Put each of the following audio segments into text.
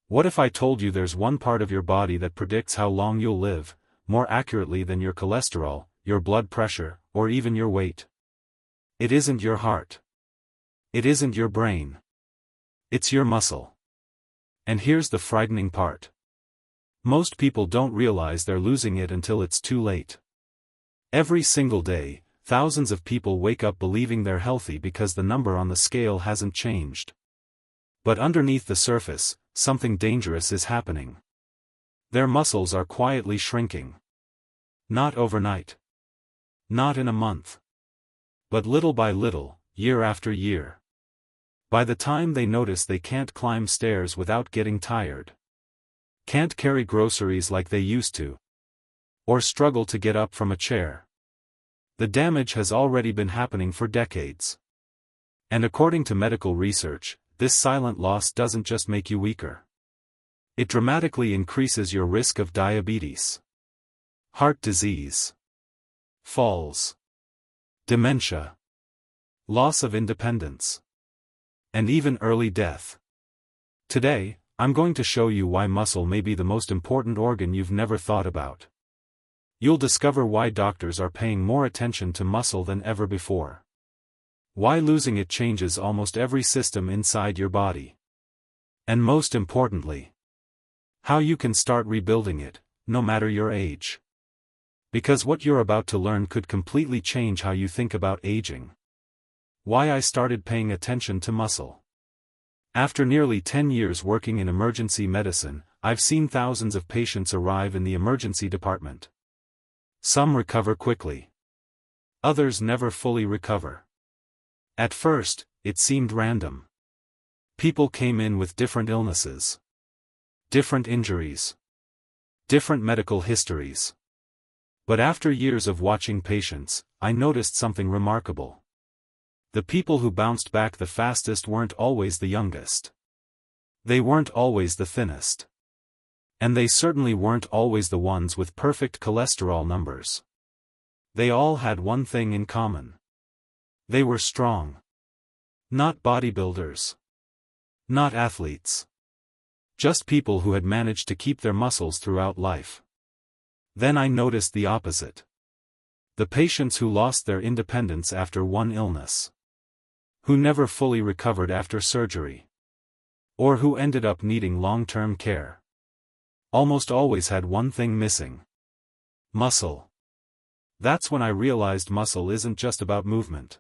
What if I told you there's one part of your body that predicts how long you'll live, more accurately than your cholesterol, your blood pressure, or even your weight? It isn't your heart. It isn't your brain. It's your muscle. And here's the frightening part. Most people don't realize they're losing it until it's too late. Every single day, thousands of people wake up believing they're healthy because the number on the scale hasn't changed. But underneath the surface, something dangerous is happening. Their muscles are quietly shrinking. Not overnight. Not in a month. But little by little, year after year. By the time they notice they can't climb stairs without getting tired. Can't carry groceries like they used to. Or struggle to get up from a chair. The damage has already been happening for decades. And according to medical research, this silent loss doesn't just make you weaker. It dramatically increases your risk of diabetes, heart disease, falls, dementia, loss of independence, and even early death. Today, I'm going to show you why muscle may be the most important organ you've never thought about. You'll discover why doctors are paying more attention to muscle than ever before. Why losing it changes almost every system inside your body. And most importantly, how you can start rebuilding it, no matter your age. Because what you're about to learn could completely change how you think about aging. Why I started paying attention to muscle. After nearly 10 years working in emergency medicine, I've seen thousands of patients arrive in the emergency department. Some recover quickly. Others never fully recover. At first, it seemed random. People came in with different illnesses, different injuries, different medical histories. But after years of watching patients, I noticed something remarkable. The people who bounced back the fastest weren't always the youngest. They weren't always the thinnest. And they certainly weren't always the ones with perfect cholesterol numbers. They all had one thing in common. They were strong. Not bodybuilders. Not athletes. Just people who had managed to keep their muscles throughout life. Then I noticed the opposite. The patients who lost their independence after one illness. Who never fully recovered after surgery. Or who ended up needing long-term care. Almost always had one thing missing. Muscle. That's when I realized muscle isn't just about movement.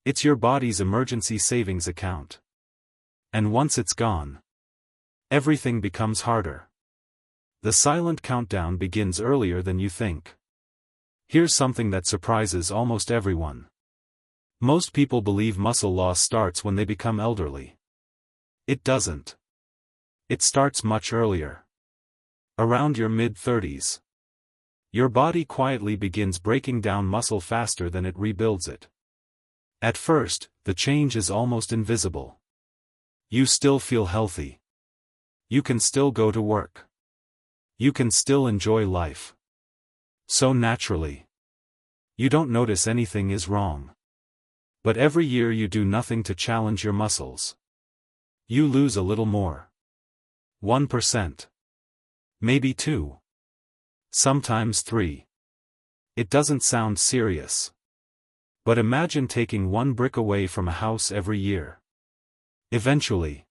It's your body's emergency savings account. And once it's gone, everything becomes harder. The silent countdown begins earlier than you think. Here's something that surprises almost everyone. Most people believe muscle loss starts when they become elderly. It doesn't. It starts much earlier. Around your mid-30s. Your body quietly begins breaking down muscle faster than it rebuilds it. At first, the change is almost invisible. You still feel healthy. You can still go to work. You can still enjoy life. So naturally. You don't notice anything is wrong. But every year you do nothing to challenge your muscles. You lose a little more. 1%. Maybe 2. Sometimes 3. It doesn't sound serious. But imagine taking one brick away from a house every year. Eventually,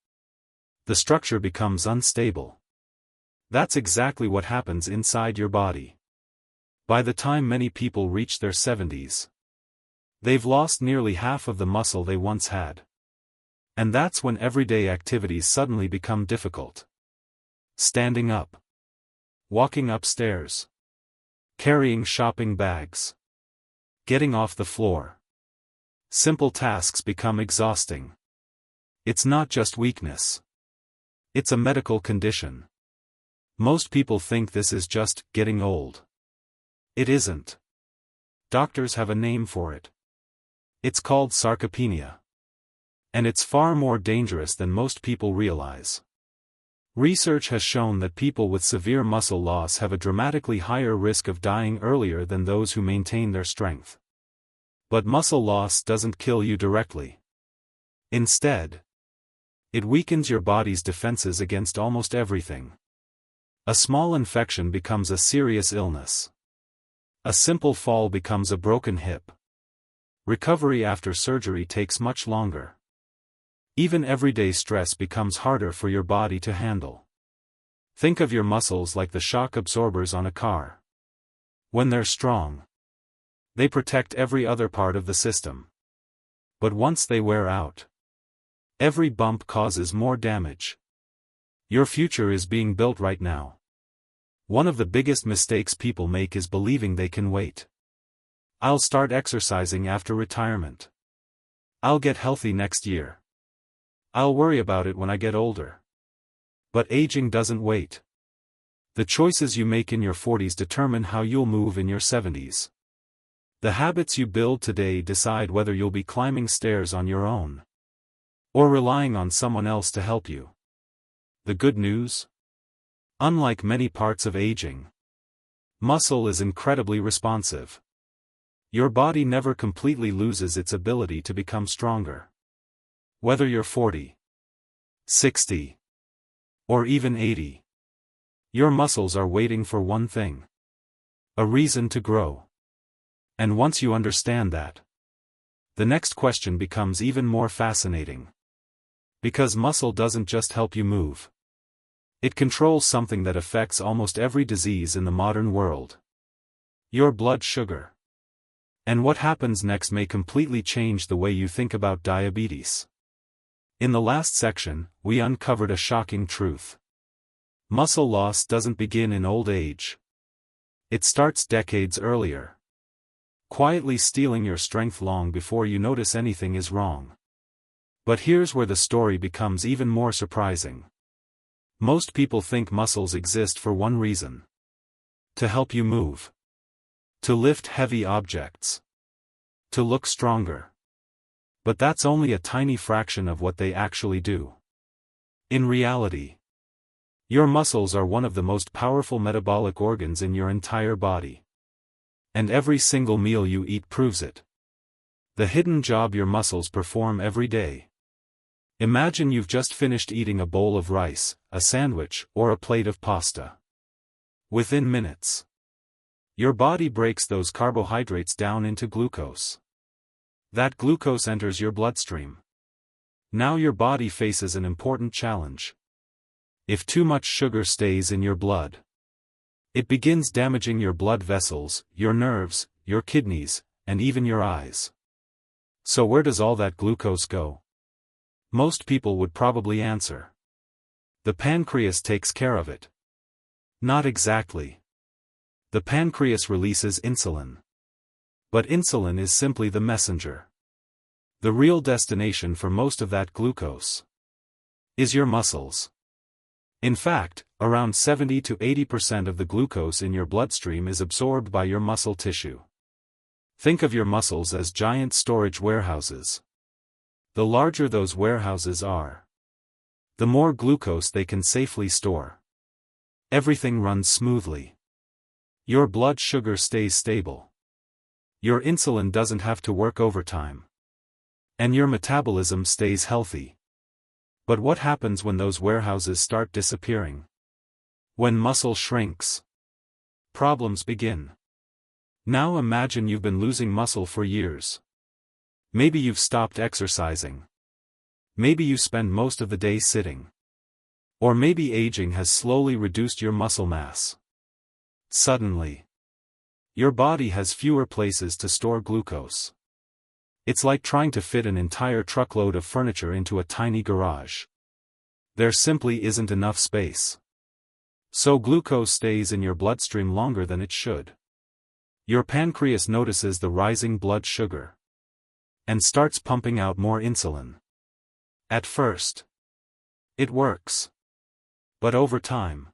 the structure becomes unstable. That's exactly what happens inside your body. By the time many people reach their 70s, they've lost nearly half of the muscle they once had. And that's when everyday activities suddenly become difficult. Standing up. Walking upstairs. Carrying shopping bags. Getting off the floor. Simple tasks become exhausting. It's not just weakness. It's a medical condition. Most people think this is just getting old. It isn't. Doctors have a name for it. It's called sarcopenia. And it's far more dangerous than most people realize. Research has shown that people with severe muscle loss have a dramatically higher risk of dying earlier than those who maintain their strength. But muscle loss doesn't kill you directly. Instead, It weakens your body's defenses against almost everything. A small infection becomes a serious illness. A simple fall becomes a broken hip. Recovery after surgery takes much longer. Even everyday stress becomes harder for your body to handle. Think of your muscles like the shock absorbers on a car. When they're strong, they protect every other part of the system. But once they wear out, every bump causes more damage. Your future is being built right now. One of the biggest mistakes people make is believing they can wait. I'll start exercising after retirement. I'll get healthy next year. I'll worry about it when I get older. But aging doesn't wait. The choices you make in your 40s determine how you'll move in your 70s. The habits you build today decide whether you'll be climbing stairs on your own, or relying on someone else to help you. The good news? Unlike many parts of aging, muscle is incredibly responsive. Your body never completely loses its ability to become stronger. Whether you're 40, 60, or even 80, your muscles are waiting for one thing: a reason to grow. And once you understand that, the next question becomes even more fascinating. Because muscle doesn't just help you move. It controls something that affects almost every disease in the modern world: your blood sugar. And what happens next may completely change the way you think about diabetes. In the last section, we uncovered a shocking truth. Muscle loss doesn't begin in old age. It starts decades earlier, quietly stealing your strength long before you notice anything is wrong. But here's where the story becomes even more surprising. Most people think muscles exist for one reason: to help you move, to lift heavy objects, to look stronger. But that's only a tiny fraction of what they actually do. In reality, your muscles are one of the most powerful metabolic organs in your entire body. And every single meal you eat proves it. The hidden job your muscles perform every day. Imagine you've just finished eating a bowl of rice, a sandwich, or a plate of pasta. Within minutes, your body breaks those carbohydrates down into glucose. That glucose enters your bloodstream. Now your body faces an important challenge. If too much sugar stays in your blood, it begins damaging your blood vessels, your nerves, your kidneys, and even your eyes. So where does all that glucose go? Most people would probably answer: the pancreas takes care of it. Not exactly. The pancreas releases insulin. But insulin is simply the messenger. The real destination for most of that glucose is your muscles. In fact, around 70 to 80% of the glucose in your bloodstream is absorbed by your muscle tissue. Think of your muscles as giant storage warehouses. The larger those warehouses are, the more glucose they can safely store. Everything runs smoothly. Your blood sugar stays stable. Your insulin doesn't have to work overtime. And your metabolism stays healthy. But what happens when those warehouses start disappearing? When muscle shrinks, problems begin. Now imagine you've been losing muscle for years. Maybe you've stopped exercising. Maybe you spend most of the day sitting. Or maybe aging has slowly reduced your muscle mass. Suddenly, your body has fewer places to store glucose. It's like trying to fit an entire truckload of furniture into a tiny garage. There simply isn't enough space. So glucose stays in your bloodstream longer than it should. Your pancreas notices the rising blood sugar and starts pumping out more insulin. At first, it works. But over time,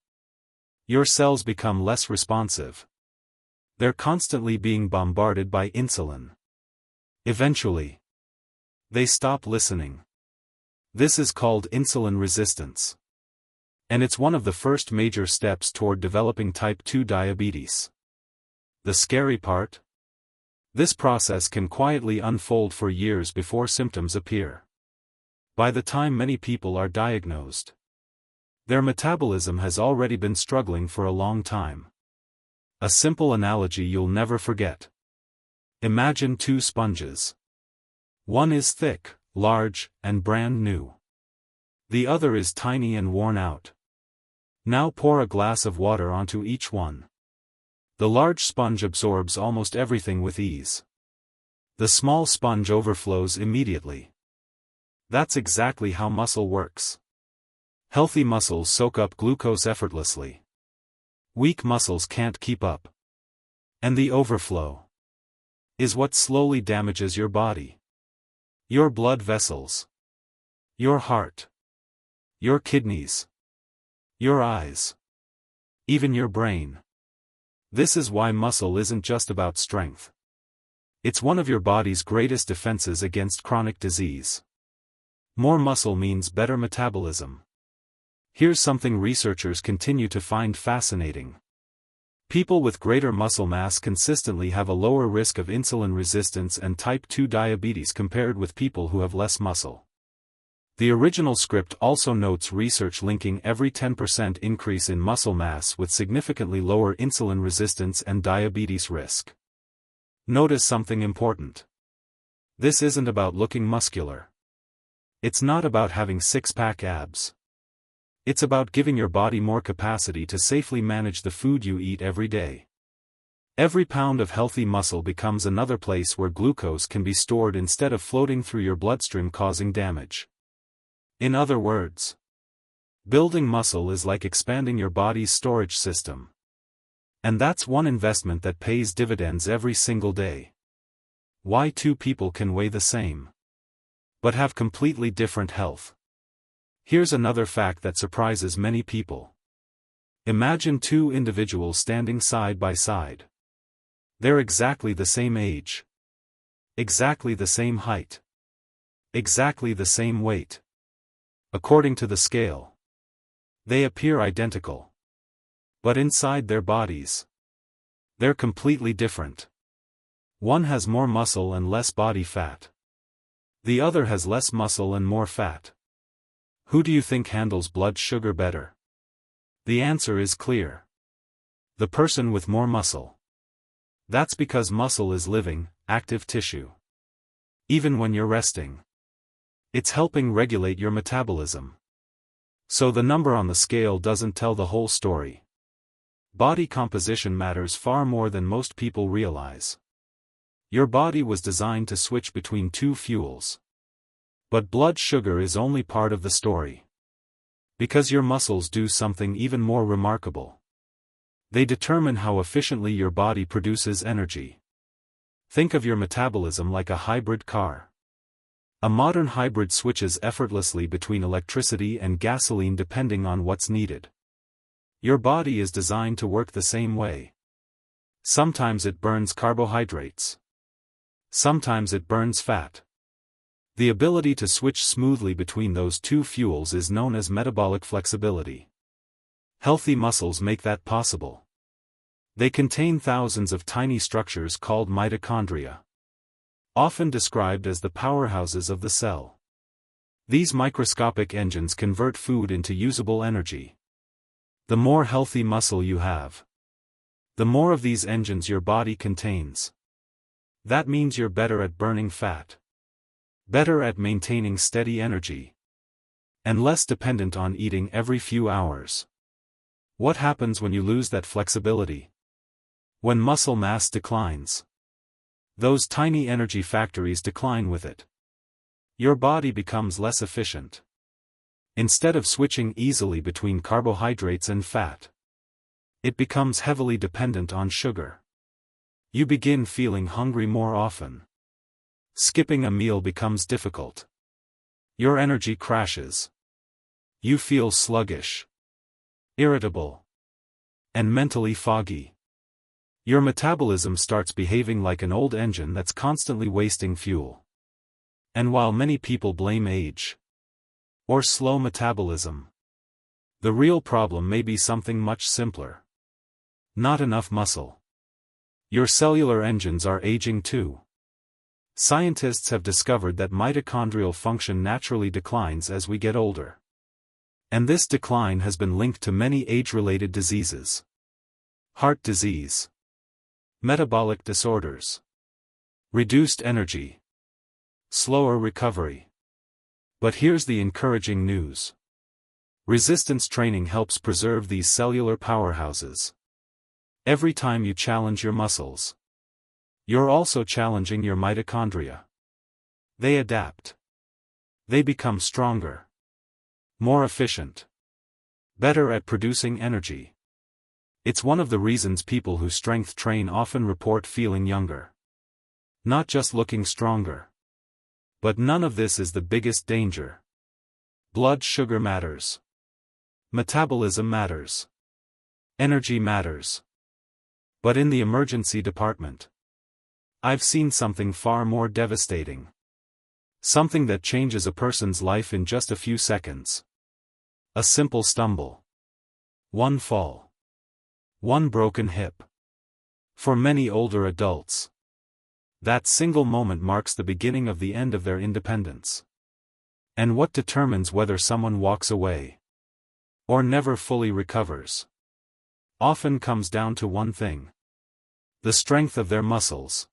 your cells become less responsive. They're constantly being bombarded by insulin. Eventually, they stop listening. This is called insulin resistance. And it's one of the first major steps toward developing type 2 diabetes. The scary part? This process can quietly unfold for years before symptoms appear. By the time many people are diagnosed, their metabolism has already been struggling for a long time. A simple analogy you'll never forget. Imagine two sponges. One is thick, large, and brand new. The other is tiny and worn out. Now pour a glass of water onto each one. The large sponge absorbs almost everything with ease. The small sponge overflows immediately. That's exactly how muscle works. Healthy muscles soak up glucose effortlessly. Weak muscles can't keep up. And the overflow is what slowly damages your body. Your blood vessels. Your heart. Your kidneys. Your eyes. Even your brain. This is why muscle isn't just about strength. It's one of your body's greatest defenses against chronic disease. More muscle means better metabolism. Here's something researchers continue to find fascinating. People with greater muscle mass consistently have a lower risk of insulin resistance and type 2 diabetes compared with people who have less muscle. The original script also notes research linking every 10% increase in muscle mass with significantly lower insulin resistance and diabetes risk. Notice something important. This isn't about looking muscular. It's not about having six-pack abs. It's about giving your body more capacity to safely manage the food you eat every day. Every pound of healthy muscle becomes another place where glucose can be stored instead of floating through your bloodstream causing damage. In other words, building muscle is like expanding your body's storage system. And that's one investment that pays dividends every single day. Why two people can weigh the same, but have completely different health? Here's another fact that surprises many people. Imagine two individuals standing side by side. They're exactly the same age. Exactly the same height. Exactly the same weight. According to the scale, they appear identical. But inside their bodies, they're completely different. One has more muscle and less body fat. The other has less muscle and more fat. Who do you think handles blood sugar better? The answer is clear. The person with more muscle. That's because muscle is living, active tissue. Even when you're resting, it's helping regulate your metabolism. So the number on the scale doesn't tell the whole story. Body composition matters far more than most people realize. Your body was designed to switch between two fuels. But blood sugar is only part of the story. Because your muscles do something even more remarkable. They determine how efficiently your body produces energy. Think of your metabolism like a hybrid car. A modern hybrid switches effortlessly between electricity and gasoline depending on what's needed. Your body is designed to work the same way. Sometimes it burns carbohydrates. Sometimes it burns fat. The ability to switch smoothly between those two fuels is known as metabolic flexibility. Healthy muscles make that possible. They contain thousands of tiny structures called mitochondria, often described as the powerhouses of the cell. These microscopic engines convert food into usable energy. The more healthy muscle you have, the more of these engines your body contains. That means you're better at burning fat, better at maintaining steady energy, and less dependent on eating every few hours. What happens when you lose that flexibility? When muscle mass declines, those tiny energy factories decline with it. Your body becomes less efficient. Instead of switching easily between carbohydrates and fat, it becomes heavily dependent on sugar. You begin feeling hungry more often. Skipping a meal becomes difficult. Your energy crashes. You feel sluggish, irritable, and mentally foggy. Your metabolism starts behaving like an old engine that's constantly wasting fuel. And while many people blame age or slow metabolism, the real problem may be something much simpler. Not enough muscle. Your cellular engines are aging too. Scientists have discovered that mitochondrial function naturally declines as we get older. And this decline has been linked to many age-related diseases. Heart disease, metabolic disorders, reduced energy, slower recovery. But here's the encouraging news. Resistance training helps preserve these cellular powerhouses. Every time you challenge your muscles, you're also challenging your mitochondria. They adapt. They become stronger, more efficient, better at producing energy. It's one of the reasons people who strength train often report feeling younger. Not just looking stronger. But none of this is the biggest danger. Blood sugar matters. Metabolism matters. Energy matters. But in the emergency department, I've seen something far more devastating. Something that changes a person's life in just a few seconds. A simple stumble. One fall. One broken hip. For many older adults, that single moment marks the beginning of the end of their independence. And what determines whether someone walks away or never fully recovers often comes down to one thing: the strength of their muscles.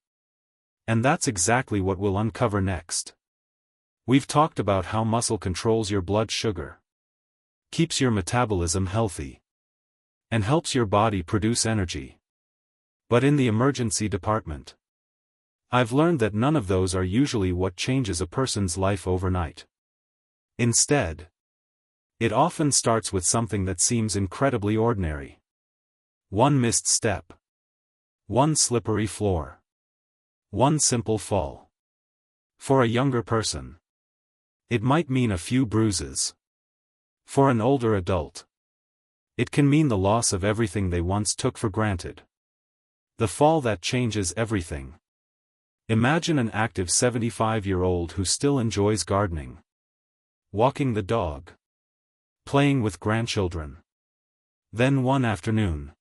And that's exactly what we'll uncover next. We've talked about how muscle controls your blood sugar, keeps your metabolism healthy, and helps your body produce energy. But in the emergency department, I've learned that none of those are usually what changes a person's life overnight. Instead, it often starts with something that seems incredibly ordinary. One missed step. One slippery floor. One simple fall. For a younger person, it might mean a few bruises. For an older adult, it can mean the loss of everything they once took for granted. The fall that changes everything. Imagine an active 75-year-old who still enjoys gardening, walking the dog, playing with grandchildren. Then one afternoon,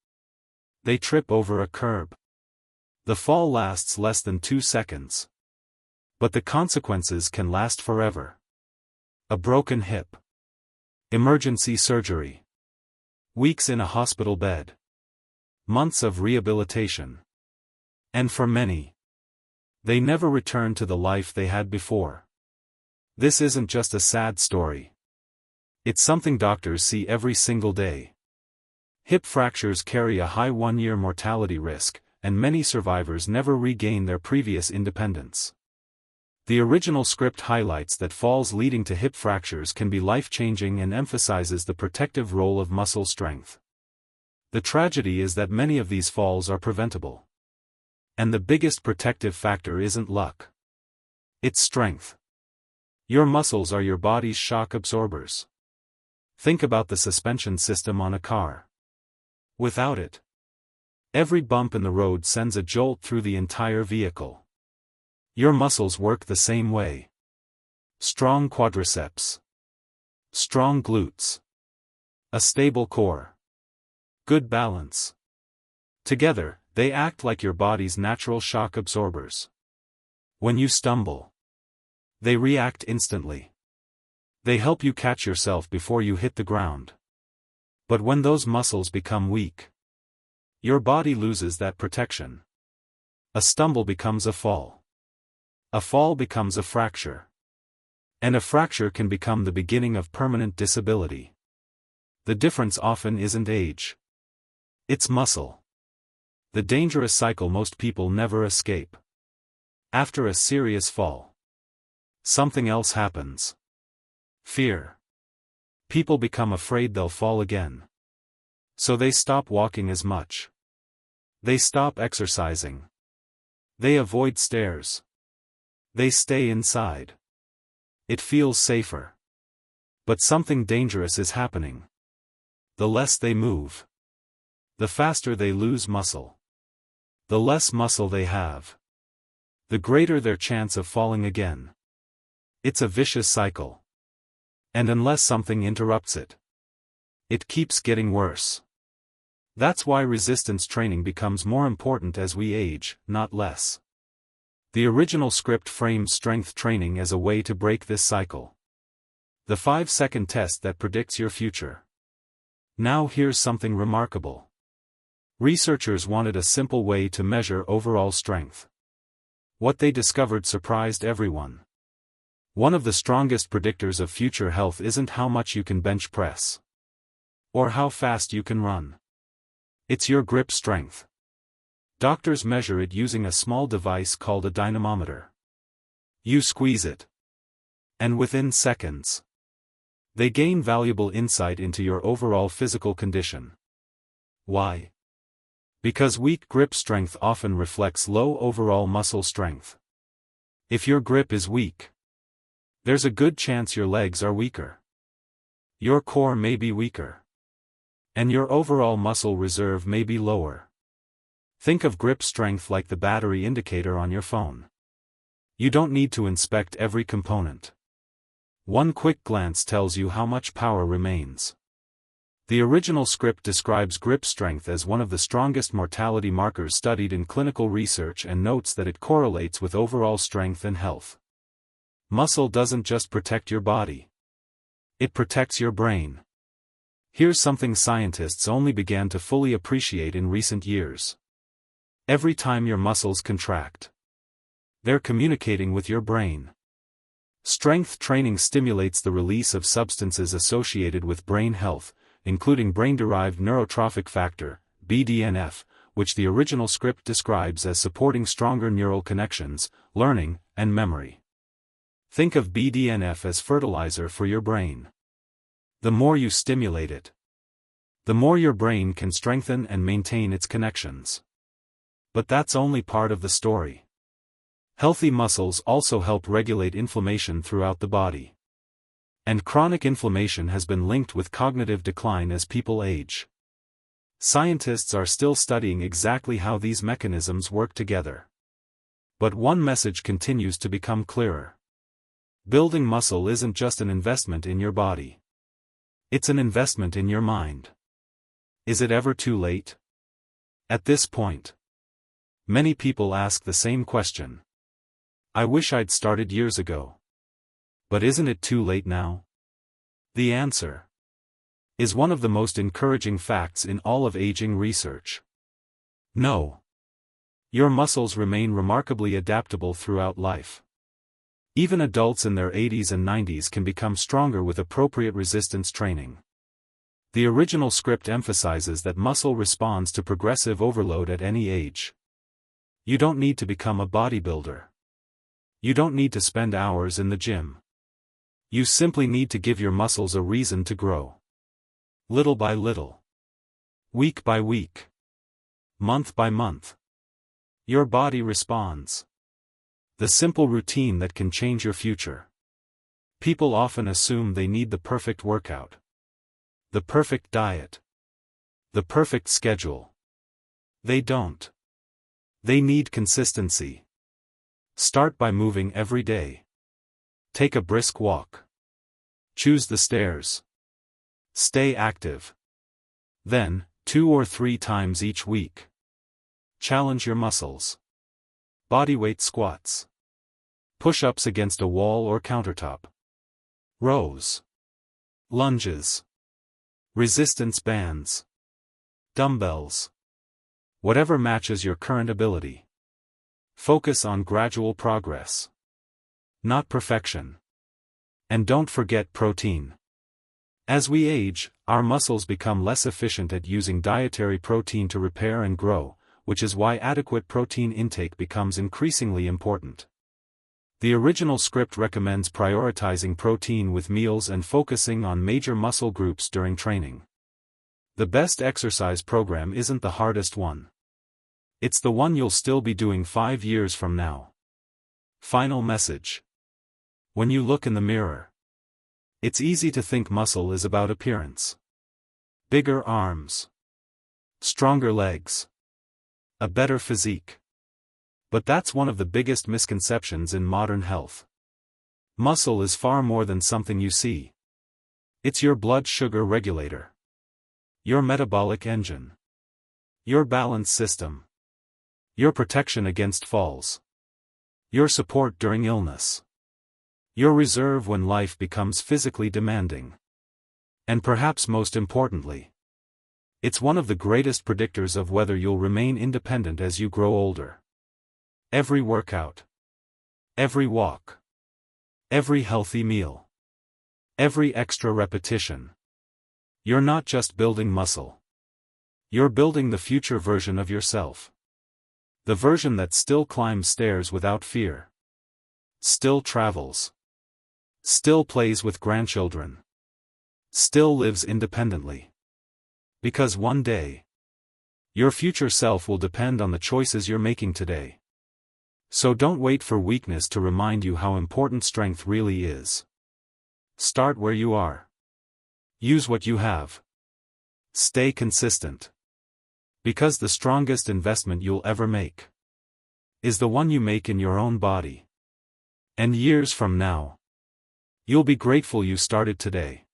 they trip over a curb. The fall lasts less than 2 seconds. But the consequences can last forever. A broken hip. Emergency surgery. Weeks in a hospital bed. Months of rehabilitation. And for many, they never return to the life they had before. This isn't just a sad story. It's something doctors see every single day. Hip fractures carry a high 1-year mortality risk, and many survivors never regain their previous independence. The original script highlights that falls leading to hip fractures can be life-changing and emphasizes the protective role of muscle strength. The tragedy is that many of these falls are preventable. And the biggest protective factor isn't luck. It's strength. Your muscles are your body's shock absorbers. Think about the suspension system on a car. Without it, every bump in the road sends a jolt through the entire vehicle. Your muscles work the same way. Strong quadriceps. Strong glutes. A stable core. Good balance. Together, they act like your body's natural shock absorbers. When you stumble, they react instantly. They help you catch yourself before you hit the ground. But when those muscles become weak, your body loses that protection. A stumble becomes a fall. A fall becomes a fracture. And a fracture can become the beginning of permanent disability. The difference often isn't age. It's muscle. The dangerous cycle most people never escape. After a serious fall, something else happens. Fear. People become afraid they'll fall again. So they stop walking as much. They stop exercising. They avoid stairs. They stay inside. It feels safer. But something dangerous is happening. The less they move, the faster they lose muscle. The less muscle they have, the greater their chance of falling again. It's a vicious cycle. And unless something interrupts it, it keeps getting worse. That's why resistance training becomes more important as we age, not less. The original script frames strength training as a way to break this cycle. The 5-second test that predicts your future. Now here's something remarkable. Researchers wanted a simple way to measure overall strength. What they discovered surprised everyone. One of the strongest predictors of future health isn't how much you can bench press, or how fast you can run. It's your grip strength. Doctors measure it using a small device called a dynamometer. You squeeze it, and within seconds, they gain valuable insight into your overall physical condition. Why? Because weak grip strength often reflects low overall muscle strength. If your grip is weak, there's a good chance your legs are weaker. Your core may be weaker, and your overall muscle reserve may be lower. Think of grip strength like the battery indicator on your phone. You don't need to inspect every component. One quick glance tells you how much power remains. The original script describes grip strength as one of the strongest mortality markers studied in clinical research and notes that it correlates with overall strength and health. Muscle doesn't just protect your body. It protects your brain. Here's something scientists only began to fully appreciate in recent years. Every time your muscles contract, they're communicating with your brain. Strength training stimulates the release of substances associated with brain health, including brain-derived neurotrophic factor, BDNF, which the original script describes as supporting stronger neural connections, learning, and memory. Think of BDNF as fertilizer for your brain. The more you stimulate it, the more your brain can strengthen and maintain its connections. But that's only part of the story. Healthy muscles also help regulate inflammation throughout the body. And chronic inflammation has been linked with cognitive decline as people age. Scientists are still studying exactly how these mechanisms work together. But one message continues to become clearer. Building muscle isn't just an investment in your body. It's an investment in your mind. Is it ever too late? At this point, many people ask the same question. I wish I'd started years ago. But isn't it too late now? The answer is one of the most encouraging facts in all of aging research. No. Your muscles remain remarkably adaptable throughout life. Even adults in their 80s and 90s can become stronger with appropriate resistance training. The original script emphasizes that muscle responds to progressive overload at any age. You don't need to become a bodybuilder. You don't need to spend hours in the gym. You simply need to give your muscles a reason to grow. Little by little. Week by week. Month by month. Your body responds. The simple routine that can change your future. People often assume they need the perfect workout, the perfect diet, the perfect schedule. They don't. They need consistency. Start by moving every day. Take a brisk walk. Choose the stairs. Stay active. Then, 2 or 3 times each week. Challenge your muscles. Bodyweight squats. Push-ups against a wall or countertop. Rows. Lunges. Resistance bands. Dumbbells. Whatever matches your current ability. Focus on gradual progress, not perfection. And don't forget protein. As we age, our muscles become less efficient at using dietary protein to repair and grow, which is why adequate protein intake becomes increasingly important. The original script recommends prioritizing protein with meals and focusing on major muscle groups during training. The best exercise program isn't the hardest one. It's the one you'll still be doing 5 years from now. Final message. When you look in the mirror, it's easy to think muscle is about appearance. Bigger arms. Stronger legs. A better physique. But that's one of the biggest misconceptions in modern health. Muscle is far more than something you see. It's your blood sugar regulator. Your metabolic engine. Your balance system. Your protection against falls. Your support during illness. Your reserve when life becomes physically demanding. And perhaps most importantly, it's one of the greatest predictors of whether you'll remain independent as you grow older. Every workout, every walk, every healthy meal, every extra repetition. You're not just building muscle. You're building the future version of yourself. The version that still climbs stairs without fear. Still travels. Still plays with grandchildren. Still lives independently. Because one day, your future self will depend on the choices you're making today. So don't wait for weakness to remind you how important strength really is. Start where you are. Use what you have. Stay consistent. Because the strongest investment you'll ever make is the one you make in your own body. And years from now, you'll be grateful you started today.